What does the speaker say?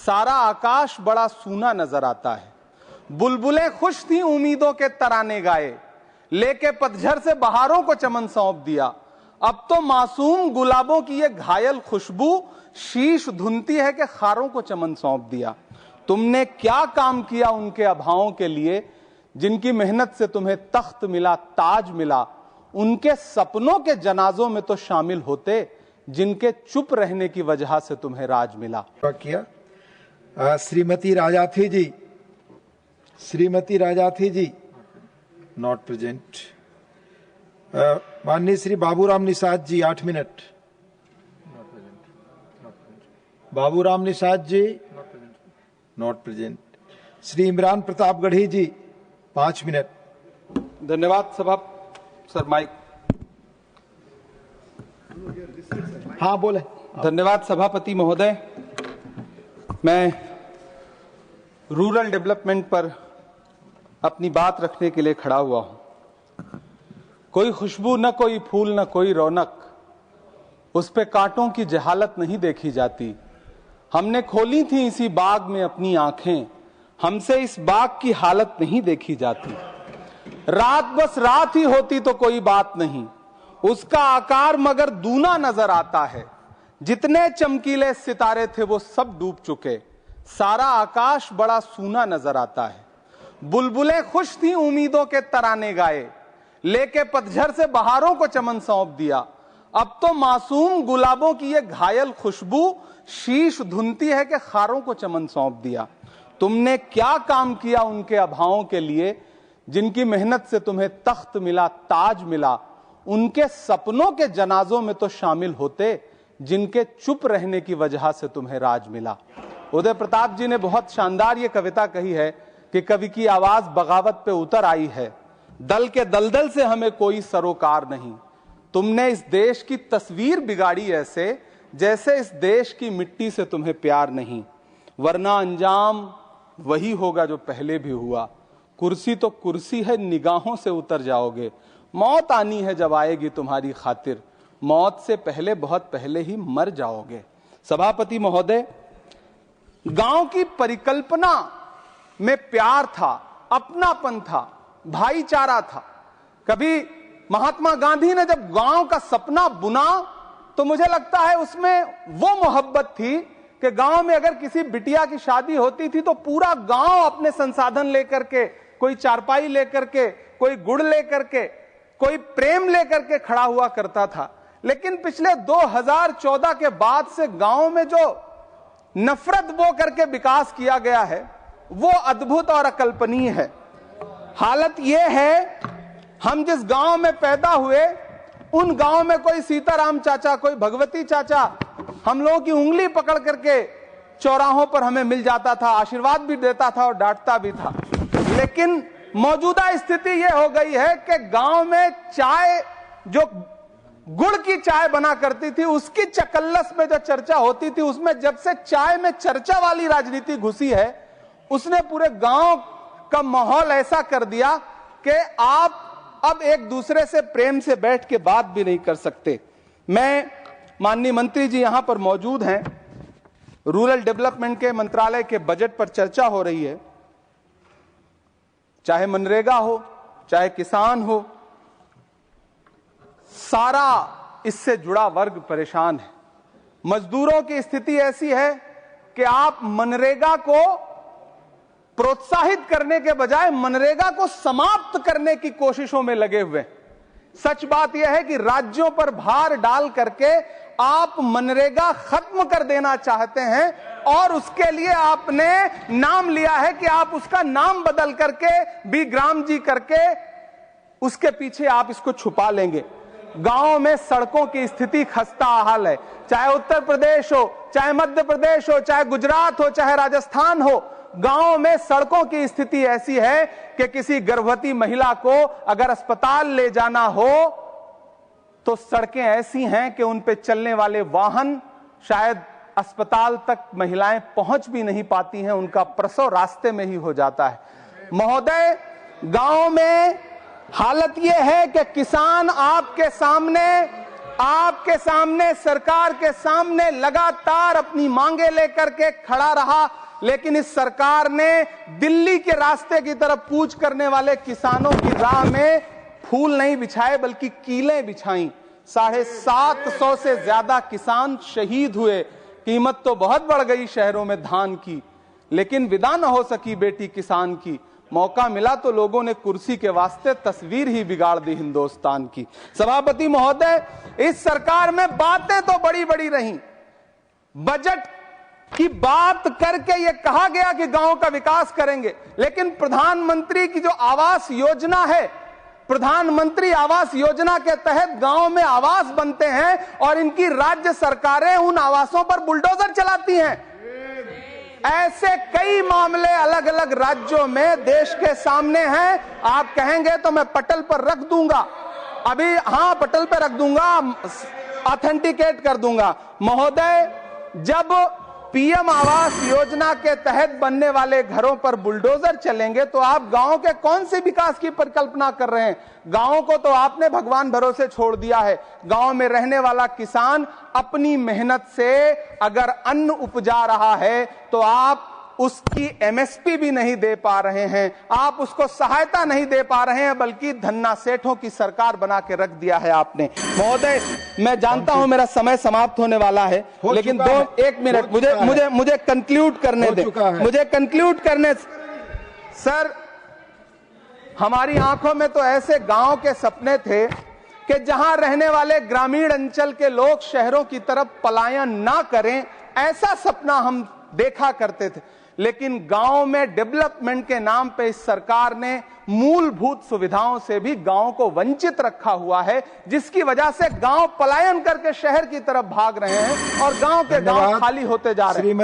सारा आकाश बड़ा सूना नजर आता है। बुलबुलें खुश थीं उम्मीदों के तराने गाए, लेके पतझड़ से बहारों को चमन सौंप दिया। अब तो मासूम गुलाबों की ये घायल खुशबू शीश धुनती है कि खारों को चमन सौंप दिया। तुमने क्या काम किया उनके अभावों के लिए, जिनकी मेहनत से तुम्हें तख्त मिला, ताज मिला। उनके सपनों के जनाजों में तो शामिल होते, जिनके चुप रहने की वजह से तुम्हें राज मिला। किया श्रीमती राजाथी जी, श्रीमती राजाथी जी नॉट प्रेजेंट। माननीय Shri Baburam Nishad ji 8 minute. Baburam Nishad ji not present. Shri Imran Pratapgarhi ji 5 minute. धन्यवाद सभा सर माइक। हाँ बोले। धन्यवाद सभापति महोदय। मैं रूरल डेवलपमेंट पर अपनी बात रखने के लिए खड़ा हुआ हूं। कोई खुशबू न कोई फूल न कोई रौनक, उस पे कांटों की जहालत नहीं देखी जाती। हमने खोली थी इसी बाग में अपनी आंखें, हमसे इस बाग की हालत नहीं देखी जाती। रात बस रात ही होती तो कोई बात नहीं, उसका आकार मगर दूना नजर आता है। जितने चमकीले सितारे थे वो सब डूब चुके, सारा आकाश बड़ा सूना नजर आता है। बुलबुलें खुश थीं उम्मीदों के तराने गाए, लेके पतझड़ से बहारों को चमन सौंप दिया। अब तो मासूम गुलाबों की ये घायल खुशबू शीश धुनती है कि खारों को चमन सौंप दिया। तुमने क्या काम किया उनके अभावों के लिए, जिनकी मेहनत से तुम्हें तख्त मिला, ताज मिला। उनके सपनों के जनाजों में तो शामिल होते, जिनके चुप रहने की वजह से तुम्हें राज मिला। उदय प्रताप जी ने बहुत शानदार ये कविता कही है कि कवि की आवाज बगावत पे उतर आई है, दल के दलदल से हमें कोई सरोकार नहीं। तुमने इस देश की तस्वीर बिगाड़ी ऐसे, जैसे इस देश की मिट्टी से तुम्हें प्यार नहीं। वरना अंजाम वही होगा जो पहले भी हुआ। कुर्सी तो कुर्सी है, निगाहों से उतर जाओगे। मौत आनी है जब आएगी तुम्हारी खातिर, मौत से पहले बहुत पहले ही मर जाओगे। सभापति महोदय, गांव की परिकल्पना में प्यार था, अपनापन था, भाईचारा था। कभी महात्मा गांधी ने जब गांव का सपना बुना तो मुझे लगता है उसमें वो मोहब्बत थी कि गांव में अगर किसी बिटिया की शादी होती थी तो पूरा गांव अपने संसाधन लेकर के, कोई चारपाई लेकर के, कोई गुड़ लेकर के, कोई प्रेम लेकर के खड़ा हुआ करता था। लेकिन पिछले 2014 के बाद से गांव में जो नफरत बो करके विकास किया गया है वो अद्भुत और अकल्पनीय है। हालत यह है, हम जिस गांव में पैदा हुए उन गांव में कोई सीताराम चाचा, कोई भगवती चाचा हम लोगों की उंगली पकड़ करके चौराहों पर हमें मिल जाता था, आशीर्वाद भी देता था और डांटता भी था। लेकिन मौजूदा स्थिति यह हो गई है कि गांव में चाय, जो गुड़ की चाय बना करती थी, उसकी चकल्लस में जो चर्चा होती थी, उसमें जब से चाय में चर्चा वाली राजनीति घुसी है, उसने पूरे गांव का माहौल ऐसा कर दिया कि आप अब एक दूसरे से प्रेम से बैठ के बात भी नहीं कर सकते। मैं, माननीय मंत्री जी यहां पर मौजूद हैं, रूरल डेवलपमेंट के मंत्रालय के बजट पर चर्चा हो रही है। चाहे मनरेगा हो, चाहे किसान हो, सारा इससे जुड़ा वर्ग परेशान है। मजदूरों की स्थिति ऐसी है कि आप मनरेगा को प्रोत्साहित करने के बजाय मनरेगा को समाप्त करने की कोशिशों में लगे हुए। सच बात यह है कि राज्यों पर भार डाल करके आप मनरेगा खत्म कर देना चाहते हैं और उसके लिए आपने नाम लिया है कि आप उसका नाम बदल करके बी ग्राम जी करके उसके पीछे आप इसको छुपा लेंगे। गांवों में सड़कों की स्थिति खस्ता हाल है, चाहे उत्तर प्रदेश हो, चाहे मध्य प्रदेश हो, चाहे गुजरात हो, चाहे राजस्थान हो। गांवों में सड़कों की स्थिति ऐसी है कि किसी गर्भवती महिला को अगर अस्पताल ले जाना हो तो सड़कें ऐसी हैं कि उन पे चलने वाले वाहन शायद अस्पताल तक महिलाएं पहुंच भी नहीं पाती हैं, उनका प्रसव रास्ते में ही हो जाता है। महोदय, गांव में हालत यह है कि किसान आपके सामने आपके सामने, सरकार के सामने लगातार अपनी मांगे लेकर के खड़ा रहा, लेकिन इस सरकार ने दिल्ली के रास्ते की तरफ कूच करने वाले किसानों की राह में फूल नहीं बिछाए बल्कि कीलें बिछाई। 750 से ज्यादा किसान शहीद हुए। कीमत तो बहुत बढ़ गई शहरों में धान की, लेकिन विदा न हो सकी बेटी किसान की। मौका मिला तो लोगों ने कुर्सी के वास्ते तस्वीर ही बिगाड़ दी हिंदुस्तान की। सभापति महोदय, इस सरकार में बातें तो बड़ी बड़ी रहीं। बजट की बात करके यह कहा गया कि गांव का विकास करेंगे, लेकिन प्रधानमंत्री की जो आवास योजना है, प्रधानमंत्री आवास योजना के तहत गांव में आवास बनते हैं और इनकी राज्य सरकारें उन आवासों पर बुलडोजर चलाती हैं। ऐसे कई मामले अलग अलग राज्यों में देश के सामने हैं। आप कहेंगे तो मैं पटल पर रख दूंगा, अभी हाँ पटल पर रख दूंगा, ऑथेंटिकेट कर दूंगा। महोदय, जब पीएम आवास योजना के तहत बनने वाले घरों पर बुलडोजर चलेंगे तो आप गांव के कौन से विकास की परिकल्पना कर रहे हैं? गांव को तो आपने भगवान भरोसे छोड़ दिया है। गांव में रहने वाला किसान अपनी मेहनत से अगर अन्न उपजा रहा है तो आप उसकी एमएसपी भी नहीं दे पा रहे हैं, आप उसको सहायता नहीं दे पा रहे हैं, बल्कि धन्ना सेठों की सरकार बना के रख दिया है आपने। महोदय, मैं जानता हूं मेरा समय समाप्त होने वाला है, लेकिन एक मिनट मुझे कंक्लूड करने दें, मुझे कंक्लूड करने। सर, हमारी आंखों में तो ऐसे गांव के सपने थे कि जहां रहने वाले ग्रामीण अंचल के लोग शहरों की तरफ पलायन ना करें, ऐसा सपना हम देखा करते थे। लेकिन गांव में डेवलपमेंट के नाम पे इस सरकार ने मूलभूत सुविधाओं से भी गांव को वंचित रखा हुआ है, जिसकी वजह से गांव पलायन करके शहर की तरफ भाग रहे हैं और गांव के गांव खाली होते जा रहे हैं।